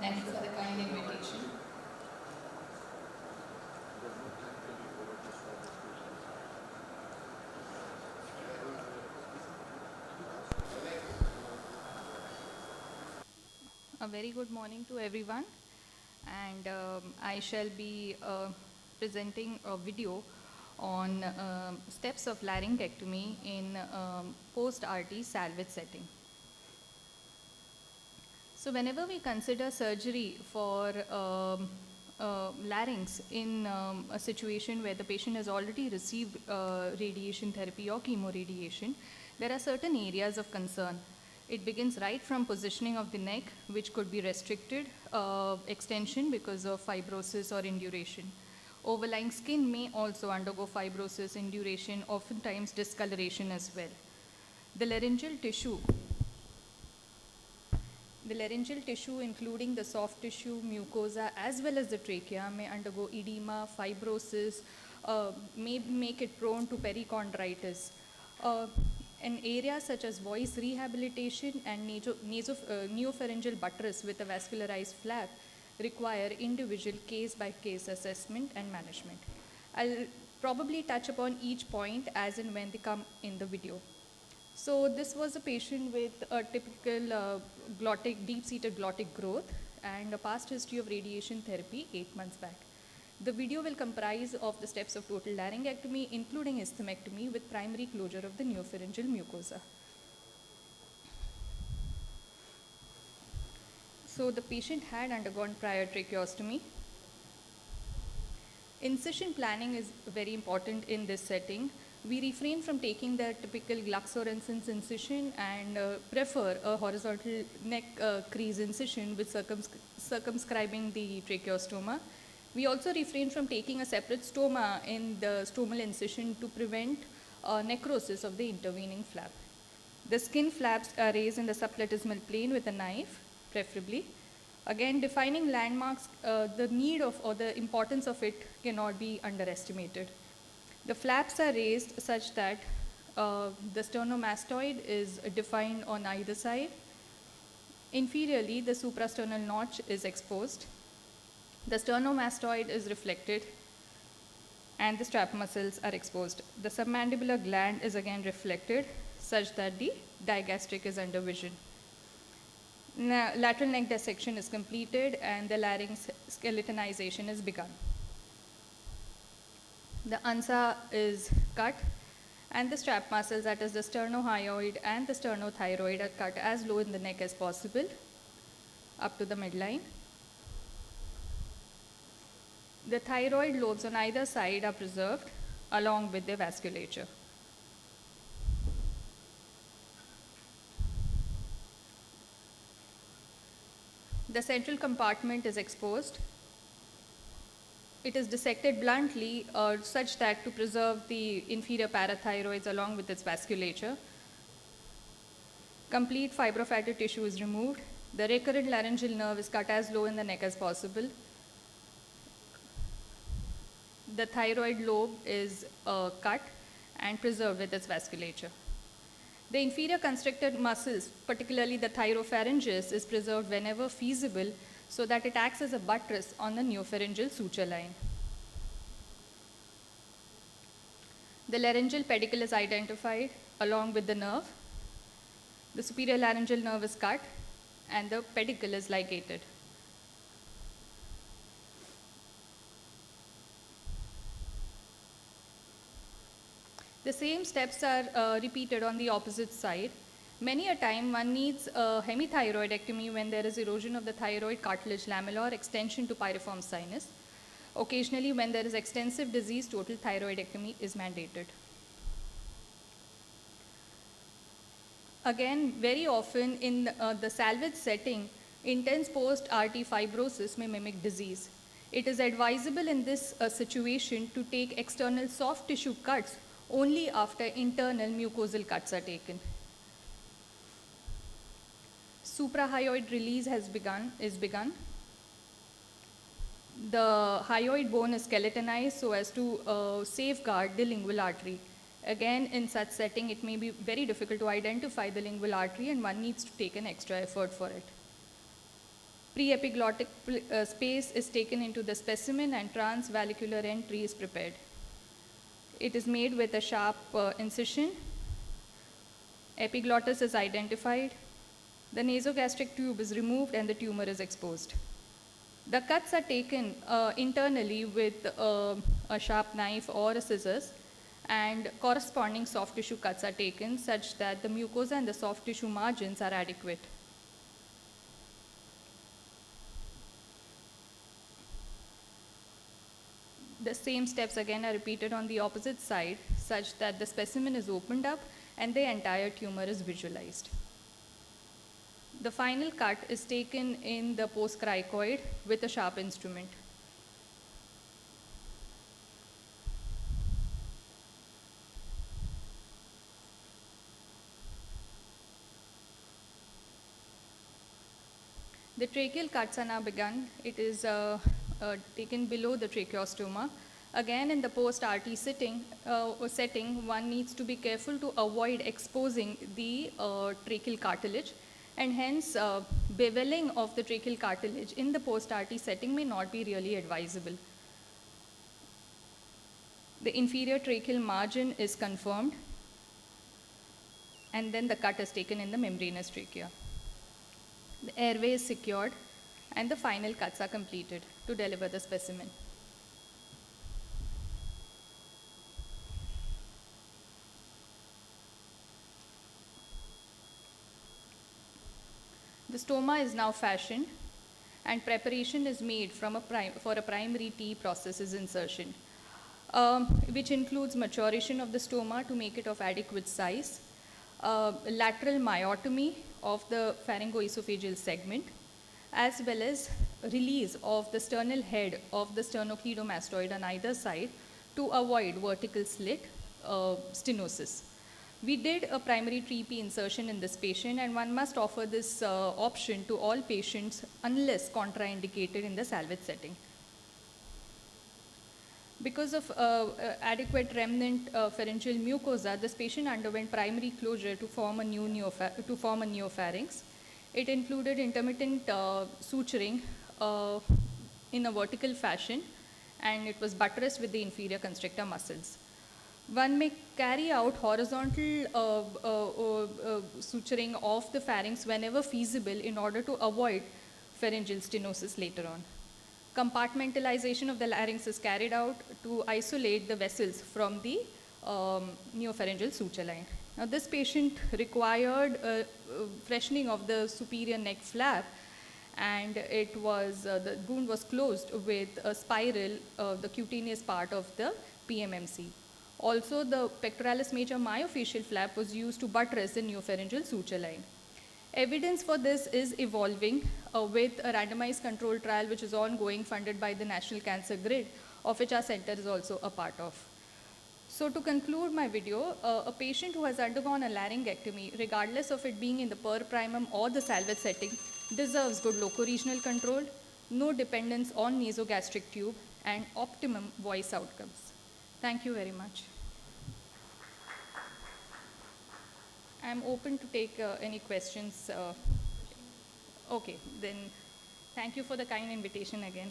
Thank you for the kind invitation. A very good morning to everyone, and I shall be presenting a video on steps of laryngectomy in post-RT salvage setting. So whenever we consider surgery for larynx in a situation where the patient has already received radiation therapy or chemoradiation, there are certain areas of concern. It begins right from positioning of the neck, which could be restricted, extension because of fibrosis or induration. Overlying skin may also undergo fibrosis, induration, oftentimes discoloration as well. The laryngeal tissue, including the soft tissue, mucosa, as well as the trachea, may undergo edema, fibrosis, may make it prone to perichondritis. An area such as voice rehabilitation and neopharyngeal buttress with a vascularized flap require individual case-by-case assessment and management. I'll probably touch upon each point as and when they come in the video. So this was a patient with a typical deep-seated glottic growth and a past history of radiation therapy 8 months back. The video will comprise of the steps of total laryngectomy, including isthemectomy with primary closure of the neopharyngeal mucosa. So the patient had undergone prior tracheostomy. Incision planning is very important in this setting. We refrain from taking the typical Gluck-Sorensen's incision and prefer a horizontal neck crease incision with circumscribing the tracheostoma. We also refrain from taking a separate stoma in the stomal incision to prevent necrosis of the intervening flap. The skin flaps are raised in the subplatysmal plane with a knife, preferably. Again, defining landmarks, the need of or the importance of it cannot be underestimated. The flaps are raised such that the sternomastoid is defined on either side. Inferiorly, the suprasternal notch is exposed. The sternomastoid is reflected and the strap muscles are exposed. The submandibular gland is again reflected such that the digastric is under vision. Lateral neck dissection is completed and the larynx skeletonization is begun. The ansa is cut and the strap muscles, that is the sternohyoid and the sternothyroid, are cut as low in the neck as possible up to the midline. The thyroid lobes on either side are preserved along with the vasculature. The central compartment is exposed. It is dissected bluntly such that to preserve the inferior parathyroids along with its vasculature. Complete fibrofatty tissue is removed. The recurrent laryngeal nerve is cut as low in the neck as possible. The thyroid lobe is cut and preserved with its vasculature. The inferior constrictor muscles, particularly the thyropharyngeus, is preserved whenever feasible so that it acts as a buttress on the neopharyngeal suture line. The laryngeal pedicle is identified along with the nerve. The superior laryngeal nerve is cut and the pedicle is ligated. The same steps are repeated on the opposite side. Many a time one needs a hemithyroidectomy when there is erosion of the thyroid cartilage lamella or extension to piriform sinus. Occasionally, when there is extensive disease, total thyroidectomy is mandated. Again, very often in the salvage setting, intense post-RT fibrosis may mimic disease. It is advisable in this situation to take external soft tissue cuts only after internal mucosal cuts are taken. Suprahyoid release is begun. The hyoid bone is skeletonized so as to safeguard the lingual artery. Again, in such setting, it may be very difficult to identify the lingual artery and one needs to take an extra effort for it. Pre-epiglottic space is taken into the specimen and transvalvular entry is prepared. It is made with a sharp incision. Epiglottis is identified. The nasogastric tube is removed and the tumor is exposed. The cuts are taken internally with a sharp knife or a scissors, and corresponding soft tissue cuts are taken such that the mucosa and the soft tissue margins are adequate. The same steps again are repeated on the opposite side such that the specimen is opened up and the entire tumor is visualized. The final cut is taken in the postcricoid with a sharp instrument. The tracheal cuts are now begun. It is taken below the tracheostoma. Again, in the post-RT setting, one needs to be careful to avoid exposing the tracheal cartilage, and hence beveling of the tracheal cartilage in the post-RT setting may not be really advisable. The inferior tracheal margin is confirmed, and then the cut is taken in the membranous trachea. The airway is secured, and the final cuts are completed to deliver the specimen. The stoma is now fashioned, and preparation is made for a primary T processes insertion, which includes maturation of the stoma to make it of adequate size, lateral myotomy of the pharyngoesophageal segment, as well as release of the sternal head of the sternocleidomastoid on either side to avoid vertical slit stenosis. We did a primary TP insertion in this patient, and one must offer this option to all patients unless contraindicated in the salvage setting. Because of adequate remnant pharyngeal mucosa, this patient underwent primary closure to form a neopharynx. It included intermittent suturing in a vertical fashion, and it was buttressed with the inferior constrictor muscles. One may carry out horizontal suturing of the pharynx whenever feasible in order to avoid pharyngeal stenosis later on. Compartmentalization of the larynx is carried out to isolate the vessels from the neopharyngeal suture line. Now, this patient required freshening of the superior neck flap, and it was the wound was closed with a spiral, the cutaneous part of the PMMC. Also, the pectoralis major myofascial flap was used to buttress the neopharyngeal suture line. Evidence for this is evolving with a randomized control trial which is ongoing, funded by the National Cancer Grid, of which our center is also a part of. So to conclude my video, a patient who has undergone a laryngectomy, regardless of it being in the per primum or the salvage setting, deserves good locoregional control, no dependence on nasogastric tube, and optimum voice outcomes. Thank you very much. I'm open to take any questions. Okay, then thank you for the kind invitation again.